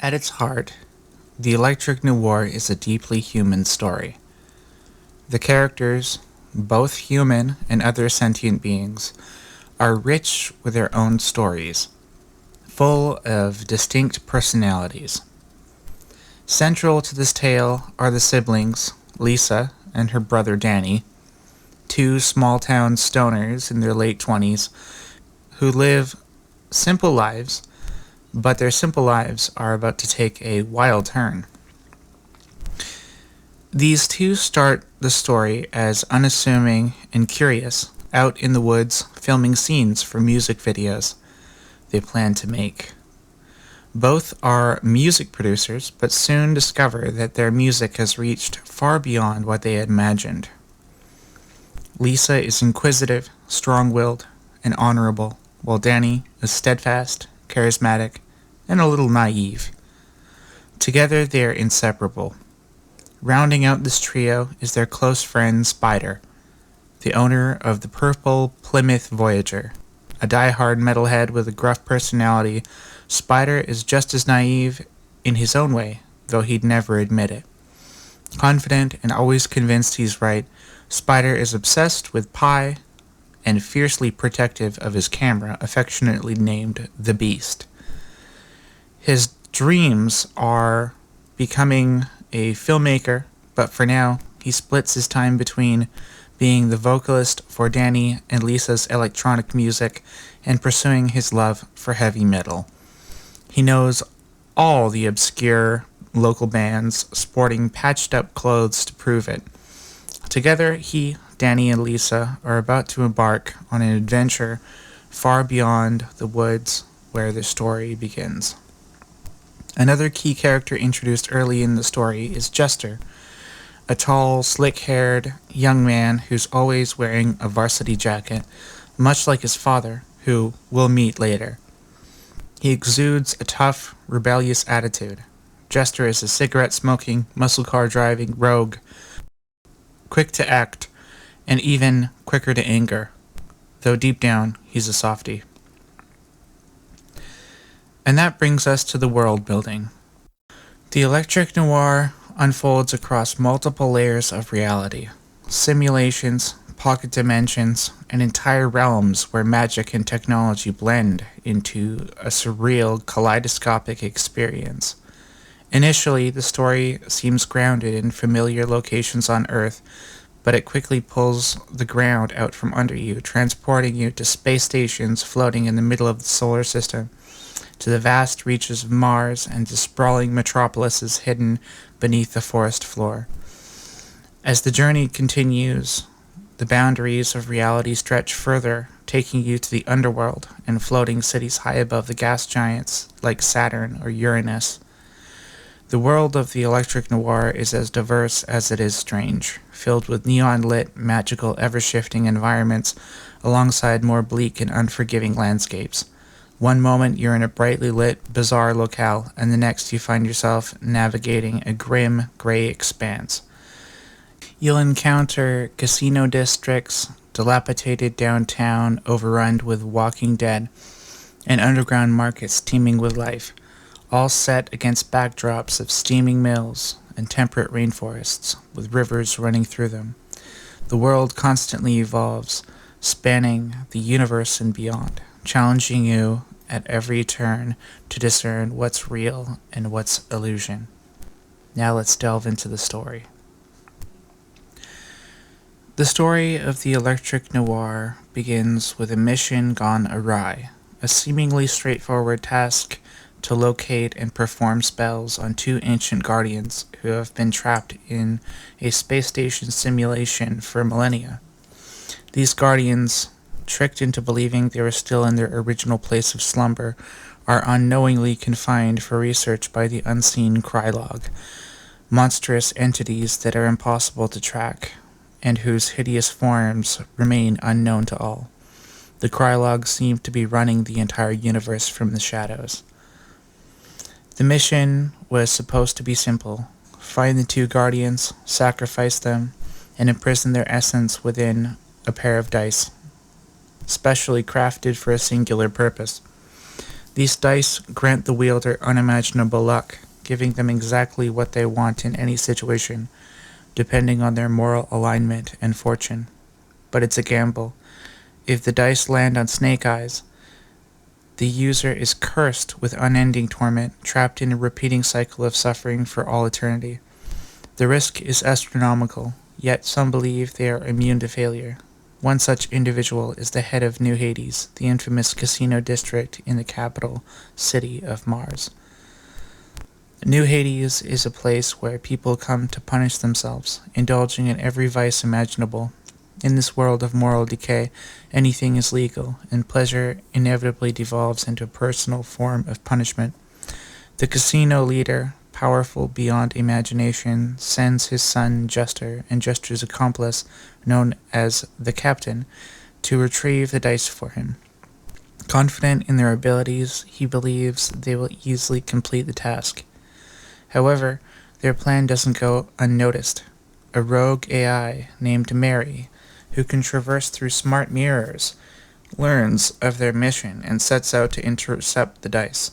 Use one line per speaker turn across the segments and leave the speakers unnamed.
At its heart, The Electric Noir is a deeply human story. The characters, both human and other sentient beings, are rich with their own stories, full of distinct personalities. Central to this tale are the siblings, Lisa and her brother Danny, two small-town stoners in their late 20s who live simple lives, but their simple lives are about to take a wild turn. These two start the story as unassuming and curious, out in the woods filming scenes for music videos they plan to make. Both are music producers, but soon discover that their music has reached far beyond what they had imagined. Lisa is inquisitive, strong-willed, and honorable, while Danny is steadfast, charismatic, and a little naive. Together they are inseparable. Rounding out this trio is their close friend Spider, the owner of the purple Plymouth Voyager. A die-hard metalhead with a gruff personality, Spider is just as naive in his own way, though he'd never admit it. Confident and always convinced he's right, Spider is obsessed with pie and fiercely protective of his camera, affectionately named the Beast. His dreams are becoming a filmmaker, but for now, he splits his time between being the vocalist for Danny and Lisa's electronic music and pursuing his love for heavy metal. He knows all the obscure local bands, sporting patched-up clothes to prove it. Together, he, Danny, and Lisa are about to embark on an adventure far beyond the woods where the story begins. Another key character introduced early in the story is Jester, a tall, slick-haired young man who's always wearing a varsity jacket, much like his father, who we'll meet later. He exudes a tough, rebellious attitude. Jester is a cigarette-smoking, muscle-car-driving rogue, quick to act, and even quicker to anger, though deep down, he's a softie. And that brings us to the world building. The Electric Noir unfolds across multiple layers of reality, simulations, pocket dimensions, and entire realms where magic and technology blend into a surreal, kaleidoscopic experience. Initially, the story seems grounded in familiar locations on Earth, but it quickly pulls the ground out from under you, transporting you to space stations floating in the middle of the solar system, to the vast reaches of Mars and to sprawling metropolises hidden beneath the forest floor. As the journey continues, the boundaries of reality stretch further, taking you to the underworld and floating cities high above the gas giants like Saturn or Uranus. The world of the Electric Noir is as diverse as it is strange, filled with neon-lit, magical, ever-shifting environments alongside more bleak and unforgiving landscapes. One moment you're in a brightly lit, bizarre locale, and the next you find yourself navigating a grim, gray expanse. You'll encounter casino districts, dilapidated downtown overrun with walking dead, and underground markets teeming with life, all set against backdrops of steaming mills and temperate rainforests with rivers running through them. The world constantly evolves, spanning the universe and beyond, challenging you at every turn to discern what's real and what's illusion. Now let's delve into the story. The story of the Electric Noir begins with a mission gone awry, a seemingly straightforward task to locate and perform spells on two ancient guardians who have been trapped in a space station simulation for millennia. These guardians, tricked into believing they were still in their original place of slumber, are unknowingly confined for research by the unseen Krylog, monstrous entities that are impossible to track, and whose hideous forms remain unknown to all. The Krylog seem to be running the entire universe from the shadows. The mission was supposed to be simple: find the two guardians, sacrifice them, and imprison their essence within a pair of dice, specially crafted for a singular purpose. These dice grant the wielder unimaginable luck, giving them exactly what they want in any situation, depending on their moral alignment and fortune. But it's a gamble. If the dice land on snake eyes, the user is cursed with unending torment, trapped in a repeating cycle of suffering for all eternity. The risk is astronomical, yet some believe they are immune to failure. One such individual is the head of New Hades, the infamous casino district in the capital city of Mars. New Hades is a place where people come to punish themselves, indulging in every vice imaginable. In this world of moral decay, anything is legal, and pleasure inevitably devolves into a personal form of punishment. The casino leader, powerful beyond imagination, sends his son Jester and Jester's accomplice, known as the Captain, to retrieve the dice for him. Confident in their abilities, he believes they will easily complete the task. However, their plan doesn't go unnoticed. A rogue AI named Mary, who can traverse through smart mirrors, learns of their mission and sets out to intercept the dice.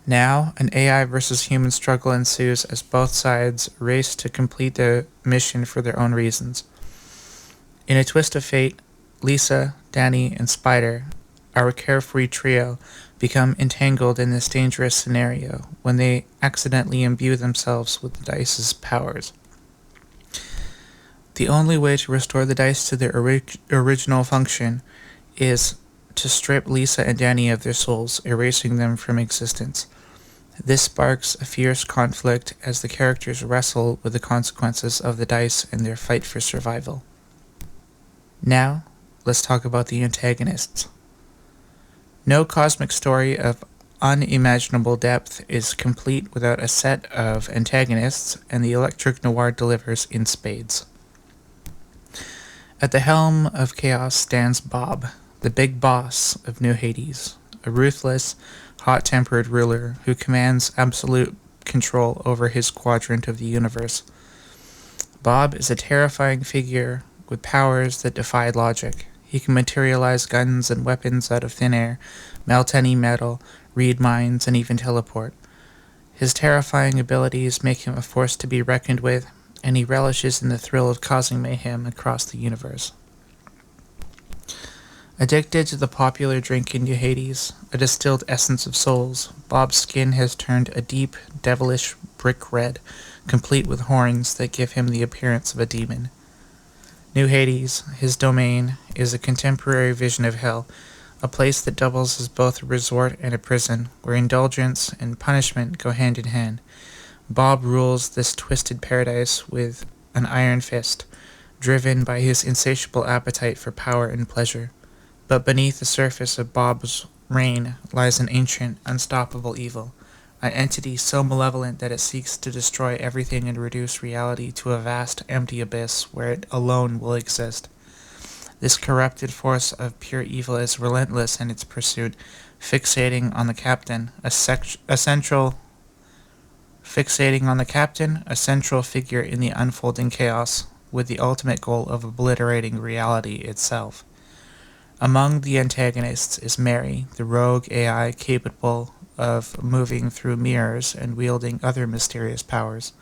Now, an AI versus human struggle ensues as both sides race to complete the mission for their own reasons. In a twist of fate, Lisa, Danny, and Spider, our carefree trio, become entangled in this dangerous scenario when they accidentally imbue themselves with the dice's powers. The only way to restore the dice to their original function is to strip Lisa and Danny of their souls, erasing them from existence. This sparks a fierce conflict as the characters wrestle with the consequences of the dice in their fight for survival. Now, let's talk about the antagonists. No cosmic story of unimaginable depth is complete without a set of antagonists, and the Electric Noir delivers in spades. At the helm of chaos stands Bob, the big boss of New Hades, a ruthless, hot-tempered ruler who commands absolute control over his quadrant of the universe. Bob is a terrifying figure with powers that defy logic. He can materialize guns and weapons out of thin air, melt any metal, read minds, and even teleport. His terrifying abilities make him a force to be reckoned with, and he relishes in the thrill of causing mayhem across the universe. Addicted to the popular drink in New Hades, a distilled essence of souls, Bob's skin has turned a deep, devilish brick red, complete with horns that give him the appearance of a demon. New Hades, his domain, is a contemporary vision of hell, a place that doubles as both a resort and a prison, where indulgence and punishment go hand in hand. Bob rules this twisted paradise with an iron fist, driven by his insatiable appetite for power and pleasure. But beneath the surface of Bob's reign lies an ancient, unstoppable evil, an entity so malevolent that it seeks to destroy everything and reduce reality to a vast, empty abyss where it alone will exist. This corrupted force of pure evil is relentless in its pursuit, fixating on the captain, a central figure in the unfolding chaos, with the ultimate goal of obliterating reality itself. Among the antagonists is Mary, the rogue AI capable of moving through mirrors and wielding other mysterious powers.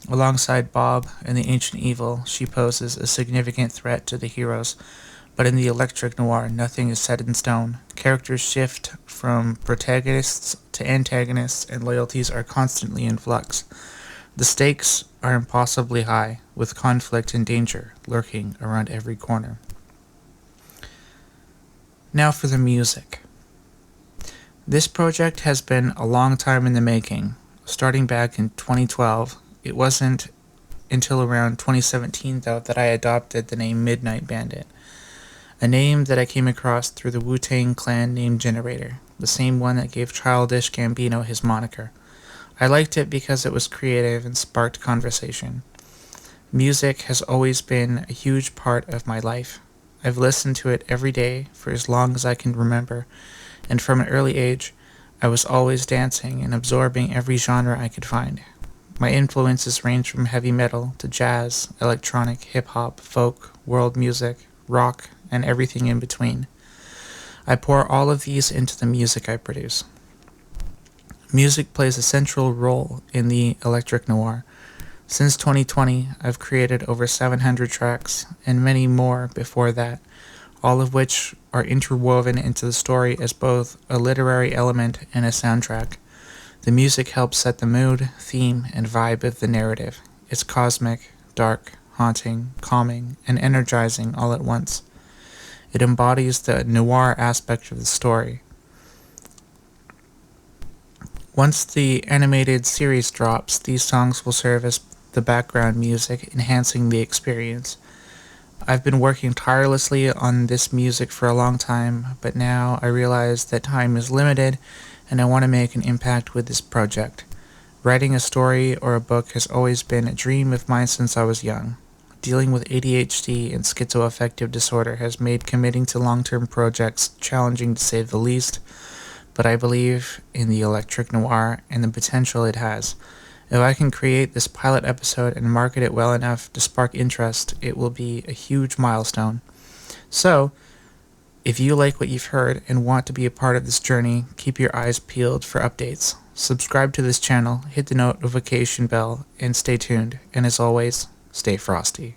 Alongside Bob and the ancient evil, she poses a significant threat to the heroes, but in the Electric Noir, nothing is set in stone. Characters shift from protagonists to antagonists, and loyalties are constantly in flux. The stakes are impossibly high, with conflict and danger lurking around every corner. Now for the music. This project has been a long time in the making. Starting back in 2012, it wasn't until around 2017, though, that I adopted the name Midnight Bandit, a name that I came across through the Wu-Tang Clan name generator, the same one that gave Childish Gambino his moniker. I liked it because it was creative and sparked conversation. Music has always been a huge part of my life. I've listened to it every day for as long as I can remember, and from an early age, I was always dancing and absorbing every genre I could find. My influences range from heavy metal to jazz, electronic, hip-hop, folk, world music, rock, and everything in between. I pour all of these into the music I produce. Music plays a central role in the electric noir. Since 2020, I've created over 700 tracks, and many more before that, all of which are interwoven into the story as both a literary element and a soundtrack. The music helps set the mood, theme, and vibe of the narrative. It's cosmic, dark, haunting, calming, and energizing all at once. It embodies the noir aspect of the story. Once the animated series drops, these songs will serve as the background music, enhancing the experience. I've been working tirelessly on this music for a long time, but now I realize that time is limited and I want to make an impact with this project. Writing a story or a book has always been a dream of mine since I was young. Dealing with ADHD and schizoaffective disorder has made committing to long-term projects challenging to say the least, but I believe in the electric noir and the potential it has. If I can create this pilot episode and market it well enough to spark interest, it will be a huge milestone. So, if you like what you've heard and want to be a part of this journey, keep your eyes peeled for updates. Subscribe to this channel, hit the notification bell, and stay tuned. And as always, stay frosty.